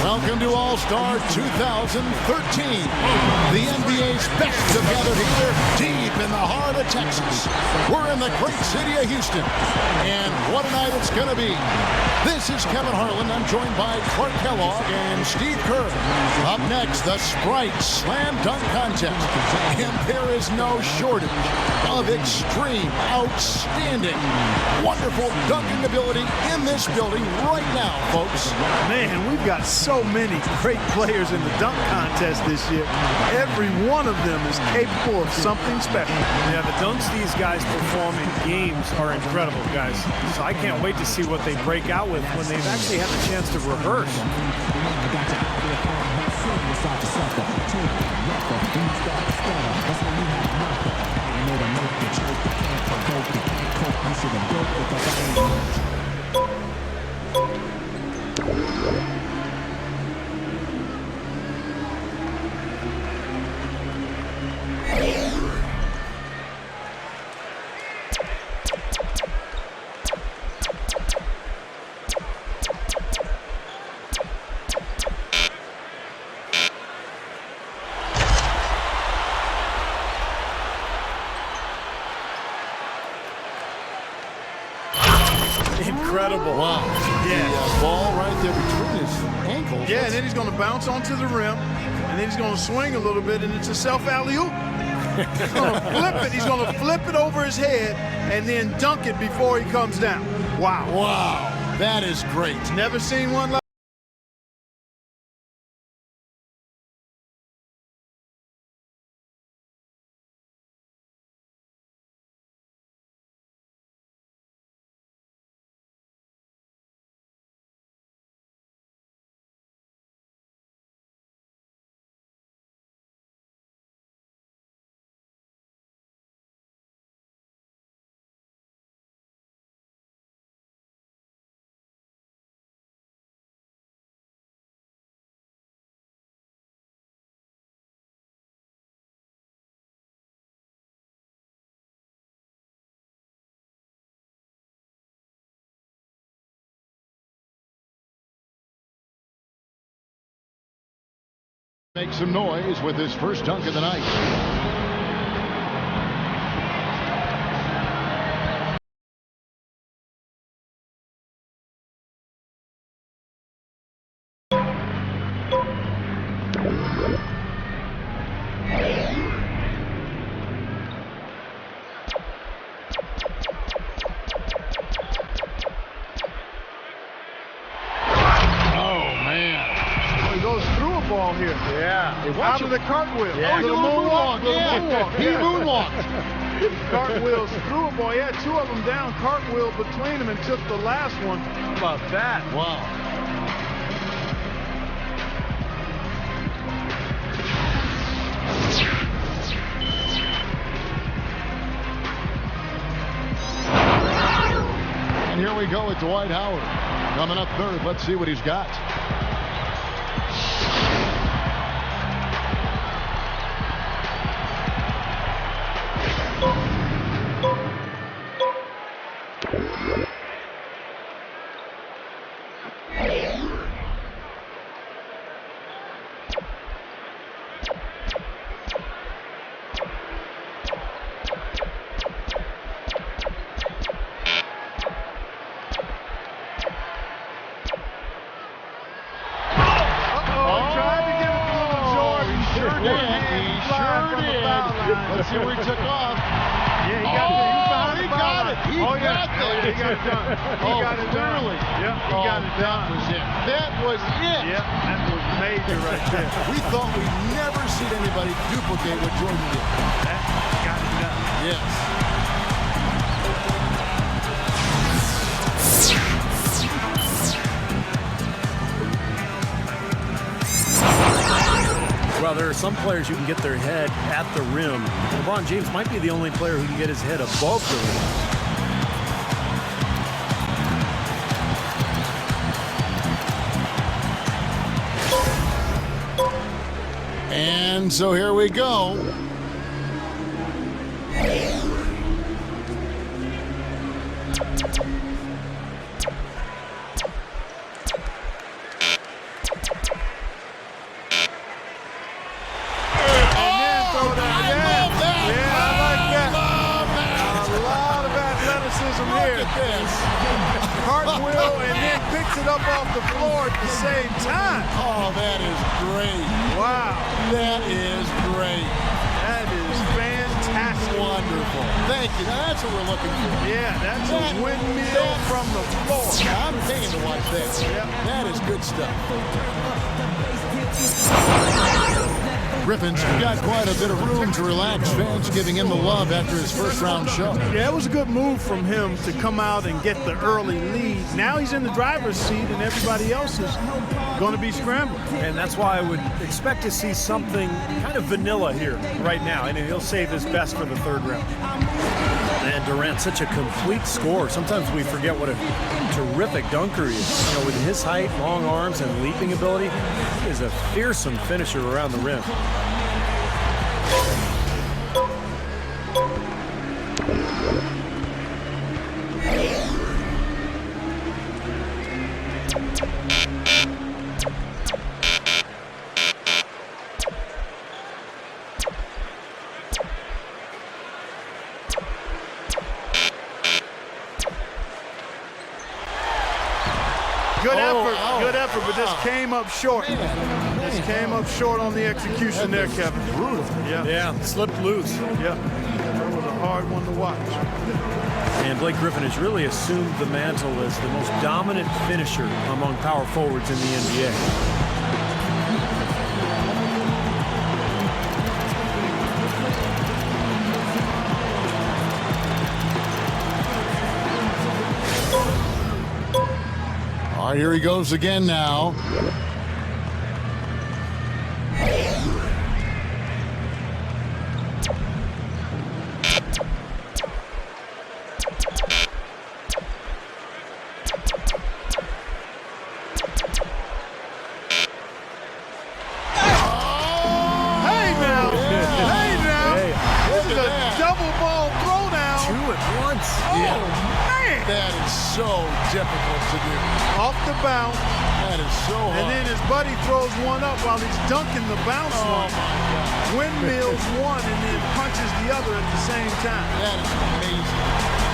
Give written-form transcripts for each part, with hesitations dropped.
Welcome to All-Star 2013. The NBA's best have gathered here deep in the heart of Texas. We're in the great city of Houston. And what a night it's going to be. This is Kevin Harlan. I'm joined by Clark Kellogg and Steve Kerr. Up next, the Sprite Slam Dunk Contest. And there is no shortage of extreme, outstanding, wonderful dunking ability in this building right now, folks. Man, we've got so many great players in the dunk contest this year. Every one of them is capable of something special. Yeah, the dunks these guys perform in games are incredible, guys. So I can't wait to see what they break out with when they've actually had the chance to rehearse. Incredible. Wow. Yeah. The ball right there between his ankles. Yeah, and then he's going to bounce onto the rim, and then he's going to swing a little bit, and it's a self alley-oop. He's going to flip it. He's going to flip it over his head and then dunk it before he comes down. Wow. Wow. That is great. Never seen one like make some noise with his first dunk of the night. ball here. Yeah. Out of the cartwheel. Yeah. Little moonwalk. He moonwalked. Cartwheels through a ball. Yeah, two of them down. Cartwheel between them and took the last one. How about that? Wow. And here we go with Dwight Howard. Coming up third. Let's see what he's got. Let's see where he took off. Yeah, he got it. He got it. He got that. He got it done. He got it done. Really? Yeah, he got it done. That was it. Yeah, that was major right there. We thought we'd never seen anybody duplicate what Jordan did. That got it done. Yes. Well, there are some players who can get their head at the rim. LeBron James might be the only player who can get his head above the rim. And so here we go. up off the floor at the same time. Oh, that is great. Wow. That is great. That is fantastic. Wonderful. Thank you. Now, that's what we're looking for. Yeah, that's a windmill from the floor. I'm paying to watch that. Yep. That is good stuff. Griffin's got quite a bit of room to relax. Fans giving him the love after his first round show. Yeah, it was a good move from him to come out and get the early lead. Now he's in the driver's seat and everybody else is going to be scrambling. And that's why I would expect to see something kind of vanilla here right now. And he'll save his best for the third round. And Durant, such a complete scorer. Sometimes we forget what a terrific dunker he is. You know, with his height, long arms, and leaping ability, he is a fearsome finisher around the rim. Good effort, but this came up short. This came up short on the execution there, Kevin. Brutal. Yeah, slipped loose. Yeah, that was a hard one to watch. And Blake Griffin has really assumed the mantle as the most dominant finisher among power forwards in the NBA. All right, here he goes again now. Difficult to do. Off the bounce. That is so hard. And then his buddy throws one up while he's dunking the bounce one. Windmills one and then punches the other at the same time. That is amazing.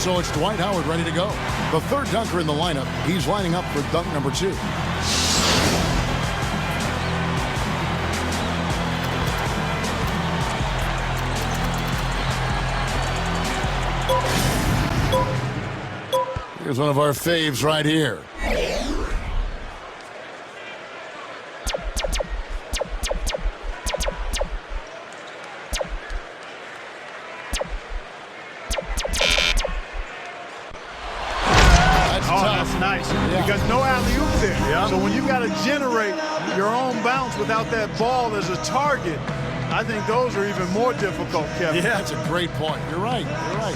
So it's Dwight Howard ready to go. The third dunker in the lineup. He's lining up for dunk number 2. Here's one of our faves right here. Because no alley-oop there. Yeah. So when you got to generate your own bounce without that ball as a target, I think those are even more difficult, Kevin. Yeah, that's a great point. You're right. You're right.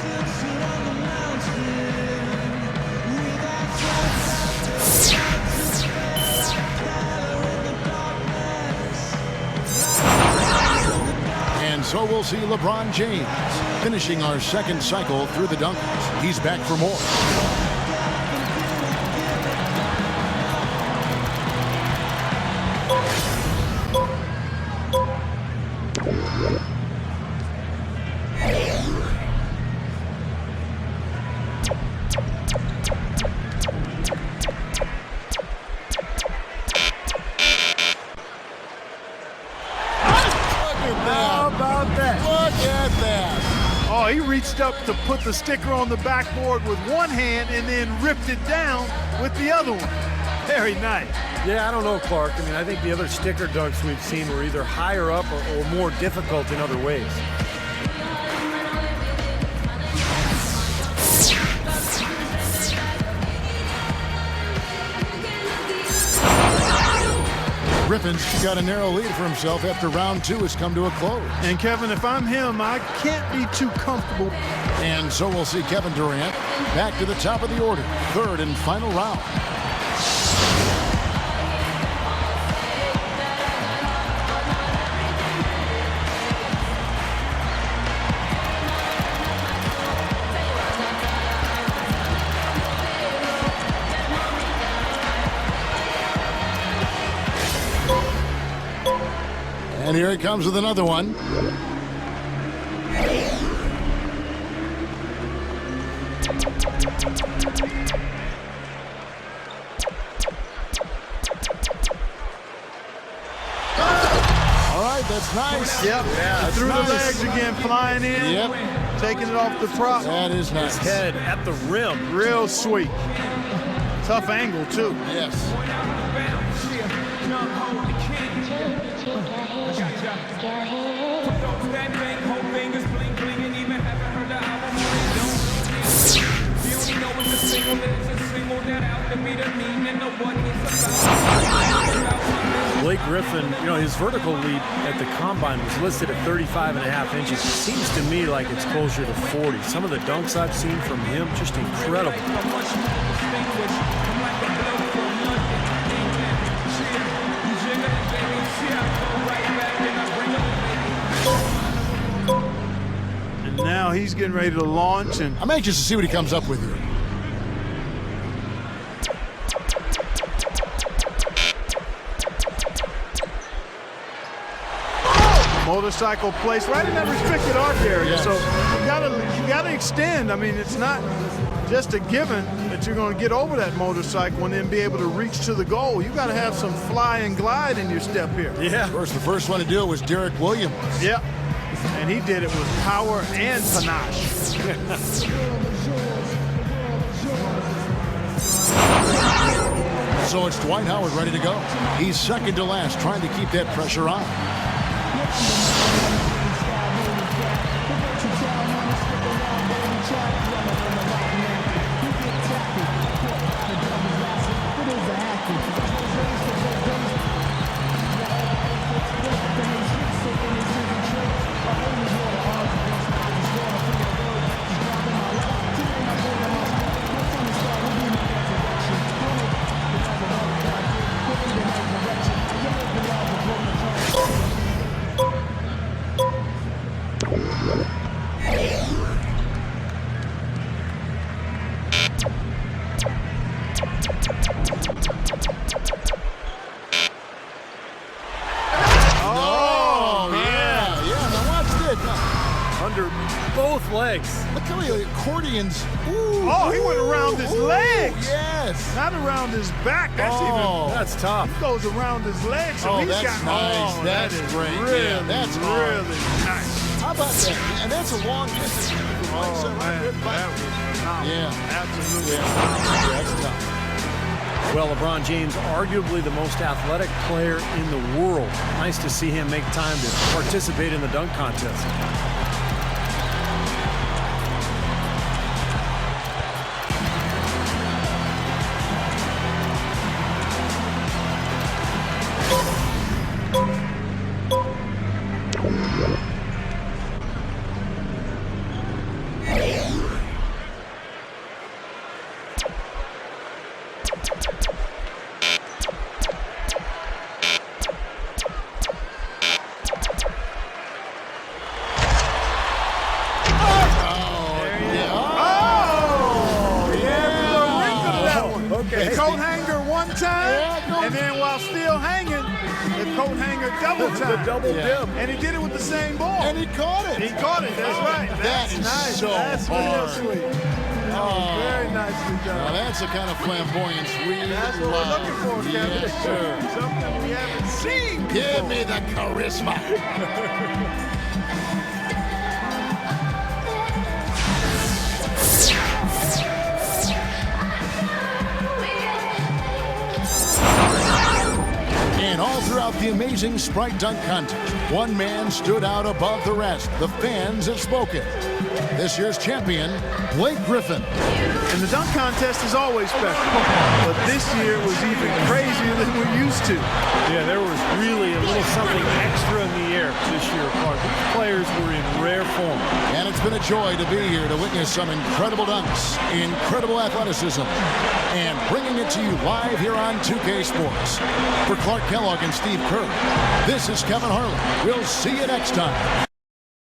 And so we'll see LeBron James finishing our second cycle through the dunkers. He's back for more. He reached up to put the sticker on the backboard with one hand and then ripped it down with the other one. Very nice. Yeah, I don't know, Clark. I mean, I think the other sticker dunks we've seen were either higher up or more difficult in other ways. Griffin's got a narrow lead for himself after round 2 has come to a close. And Kevin, if I'm him, I can't be too comfortable. And so we'll see Kevin Durant back to the top of the order. Third and final round. And here he comes with another one. All right, that's nice. Yep. That's Through nice. the legs again, flying in. Yep. Taking it off the prop. That is nice. His head at the rim. Real sweet. Tough angle, too. Yes. Blake Griffin, you know, his vertical leap at the combine was listed at 35.5 inches. It seems to me like it's closer to 40. Some of the dunks I've seen from him, just incredible. And now he's getting ready to launch. And I'm anxious to see what he comes up with here. motorcycle placed right in that restricted arc area. Yes. So you gotta extend. I mean, it's not just a given that you're going to get over that motorcycle and then be able to reach to the goal. You got to have some fly and glide in your step here. Yeah. Of course, the first one to do it was Derek Williams. Yep. And he did it with power and panache. So it's Dwight Howard ready to go. He's second to last, trying to keep that pressure on. Under both legs. Look how many accordions. Ooh, oh, he went around his legs. Yes. Not around his back. That's That's tough. He goes around his legs. So he's that's got, nice. That's that is great. Really, Yeah, that's really nice. How about that? And that's a long distance. Oh, man. That was phenomenal. Yeah. Absolutely. Yeah, that's tough. Well, LeBron James, arguably the most athletic player in the world. Nice to see him make time to participate in the dunk contest. The coat hanger one time, and then while still hanging, the coat hanger double time. The double dip. And he did it with the same ball. And he caught it. He caught it, that's right. That is nice. so That's real hard. sweet. That was very nicely done. Now that's the kind of flamboyance we That's what love. we're looking for, Kevin. Yes, sir. Something we haven't seen before. Give me the charisma. And all throughout the amazing Sprite Dunk Contest, one man stood out above the rest. The fans have spoken. This year's champion, Blake Griffin. And the dunk contest is always special, but this year was even crazier than we're used to. Yeah, there was really a little something extra in the air this year, Clark. These players were in rare form. And it's been a joy to be here to witness some incredible dunks, incredible athleticism, and bringing it to you live here on 2K Sports. For Clark Kellogg and Steve Kerr, this is Kevin Harlan. We'll see you next time.